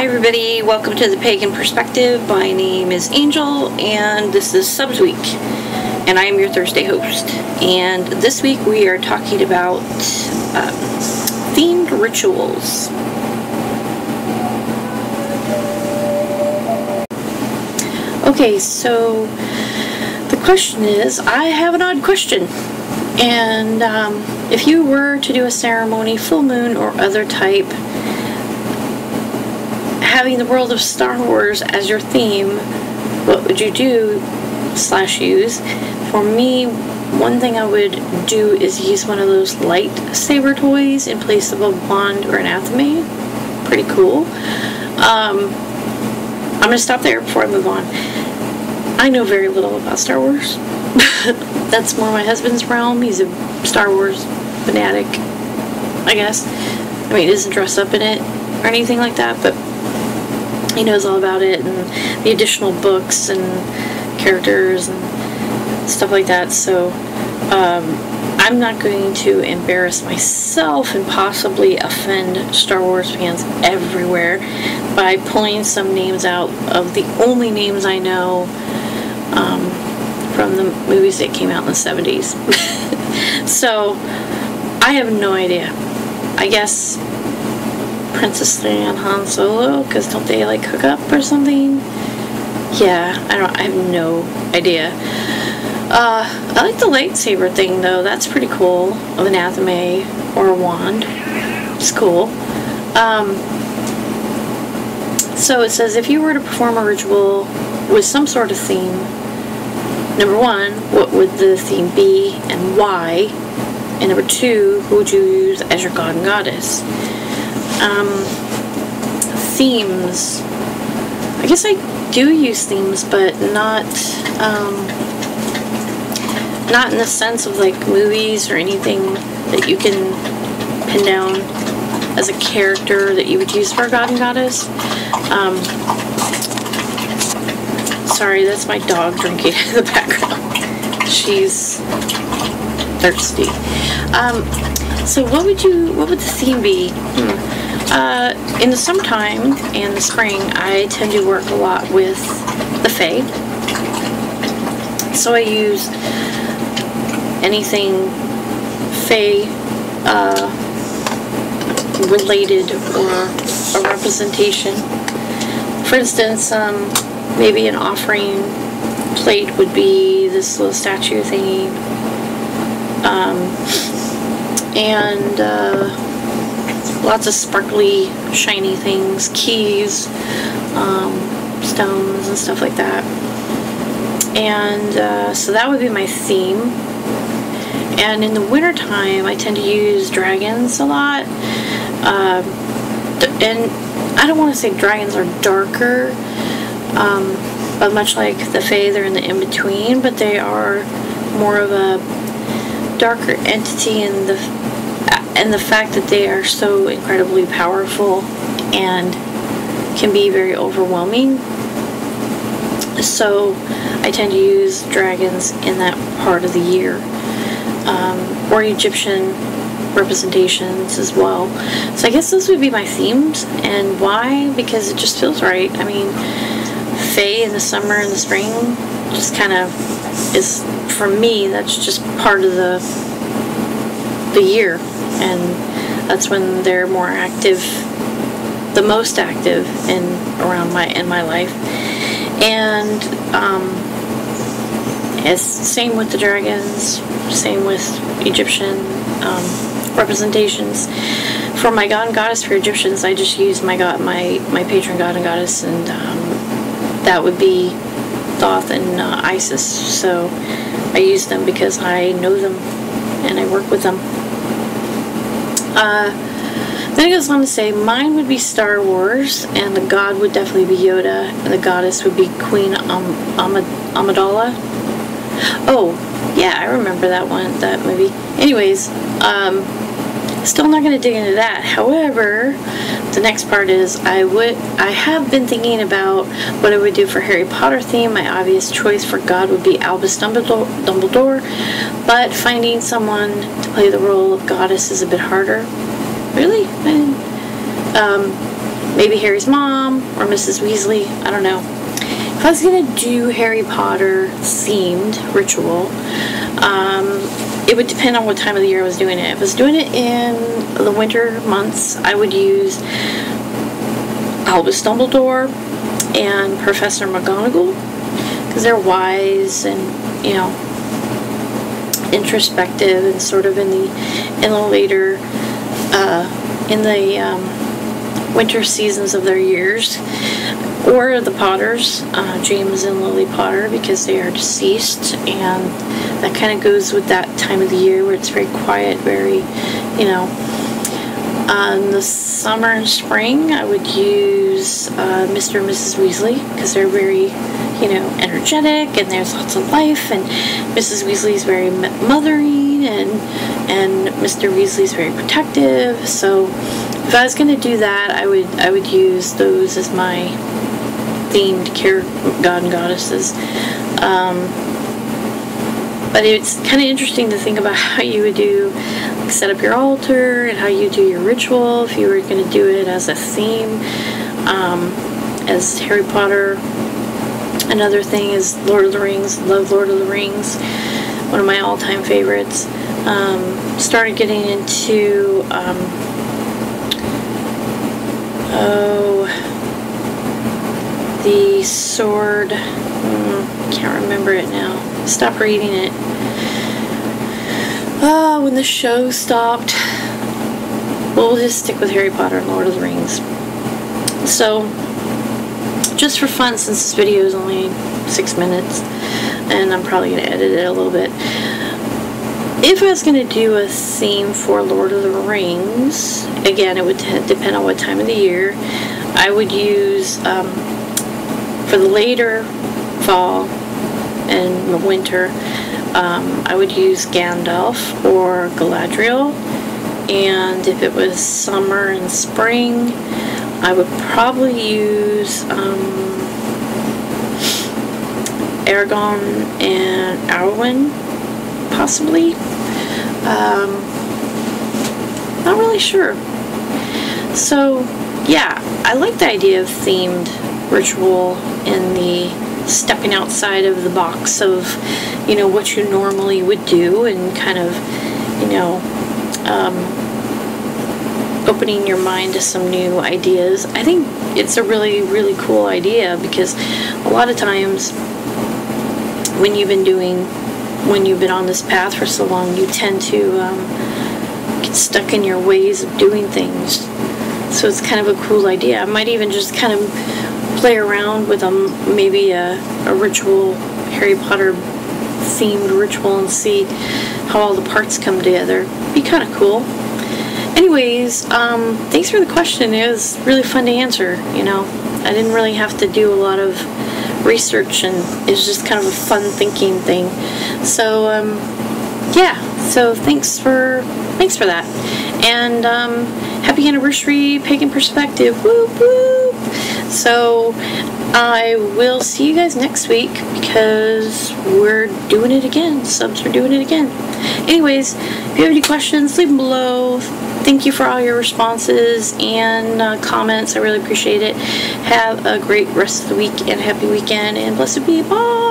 Hi everybody, welcome to the Pagan Perspective. My name is Angel and this is Subs Week and I am your Thursday host. And this week we are talking about themed rituals. Okay, so the question is, I have an odd question. And if you were to do a ceremony, full moon or other type, having the world of Star Wars as your theme, what would you do / use? For me, one thing I would do is use one of those lightsaber toys in place of a wand or an athame. Pretty cool. I'm going to stop there before I move on. I know very little about Star Wars. That's more my husband's realm. He's a Star Wars fanatic, I guess. I mean, he doesn't dress up in it or anything like that, but he knows all about it and the additional books and characters and stuff like that. So I'm not going to embarrass myself and possibly offend Star Wars fans everywhere by pulling some names out of the only names I know from the movies that came out in the 70s. So I have no idea. I guess Princess Leia and Han Solo, because don't they like hook up or something? Yeah, I have no idea. I like the lightsaber thing though. That's pretty cool. Of an athame or a wand. It's cool. So it says, if you were to perform a ritual with some sort of theme, number one, what would the theme be and why? And number two, who would you use as your god and goddess? Themes. I guess I do use themes, but not in the sense of like movies or anything that you can pin down as a character that you would use for a god and goddess. Sorry, that's my dog drinking in the background. She's thirsty. So what would the theme be? In the summertime and the spring, I tend to work a lot with the Fae. So I use anything Fae related or a representation. For instance, maybe an offering plate would be this little statue thingy. And lots of sparkly, shiny things, keys, stones, and stuff like that. And so that would be my theme. And in the wintertime, I tend to use dragons a lot. And I don't want to say dragons are darker, but much like the Fae, they're in the in-between, but they are more of a darker entity in the fact that they are so incredibly powerful and can be very overwhelming. So I tend to use dragons in that part of the year, or Egyptian representations as well. So I guess those would be my themes. And why? Because it just feels right. I mean, Fae in the summer and the spring just kind of is, for me, that's just part of the year. And that's when they're more active, the most active in my life. And it's same with the dragons, same with Egyptian representations. For my god and goddess for Egyptians, I just use my patron god and goddess, and that would be Thoth and Isis. So I use them because I know them and I work with them. Then it goes on to say, mine would be Star Wars, and the god would definitely be Yoda, and the goddess would be Queen Amidala. Oh, yeah, I remember that movie. Anyways, still not going to dig into that. However, the next part is, I have been thinking about what I would do for Harry Potter theme. My obvious choice for god would be Albus Dumbledore, but finding someone to play the role of goddess is a bit harder. Really? maybe Harry's mom or Mrs. Weasley. I don't know. If I was going to do Harry Potter themed ritual, it would depend on what time of the year I was doing it. If I was doing it in the winter months, I would use Albus Dumbledore and Professor McGonagall, because they're wise and, you know, introspective and sort of in the later winter seasons of their years. Or the Potters, James and Lily Potter, because they are deceased, and that kind of goes with that time of the year where it's very quiet, very, you know. In the summer and spring, I would use Mr. and Mrs. Weasley, because they're very, you know, energetic, and there's lots of life, and Mrs. Weasley is very mothering, and Mr. Weasley is very protective. So if I was going to do that, I would use those as my themed god and goddesses. But it's kind of interesting to think about how you would do, like, set up your altar and how you do your ritual if you were going to do it as a theme. As Harry Potter, another thing is Lord of the Rings. Love Lord of the Rings, one of my all-time favorites. Started getting into the sword, can't remember it now. Stopped reading it. When the show stopped. We'll just stick with Harry Potter and Lord of the Rings. So, just for fun, since this video is only 6 minutes, and I'm probably going to edit it a little bit, if I was going to do a theme for Lord of the Rings, again, it would depend on what time of the year. I would use, for the later fall and the winter, I would use Gandalf or Galadriel. And if it was summer and spring, I would probably use Aragorn and Arwen, possibly. Not really sure. So, yeah, I like the idea of themed ritual and the stepping outside of the box of, you know, what you normally would do, and kind of, you know, opening your mind to some new ideas. I think it's a really, really cool idea, because a lot of times when you've been on this path for so long, you tend to get stuck in your ways of doing things. So it's kind of a cool idea. I might even just kind of play around with maybe a ritual, Harry Potter themed ritual, and see how all the parts come together. Be kind of cool. Anyways, thanks for the question. It was really fun to answer, you know. I didn't really have to do a lot of research, and it was just kind of a fun thinking thing. So, yeah, so thanks for that. And happy anniversary, Pagan Perspective. Whoop, whoop. So I will see you guys next week, because we're doing it again. Subs are doing it again. Anyways, if you have any questions, leave them below. Thank you for all your responses and comments. I really appreciate it. Have a great rest of the week and a happy weekend, and blessed be. Bye!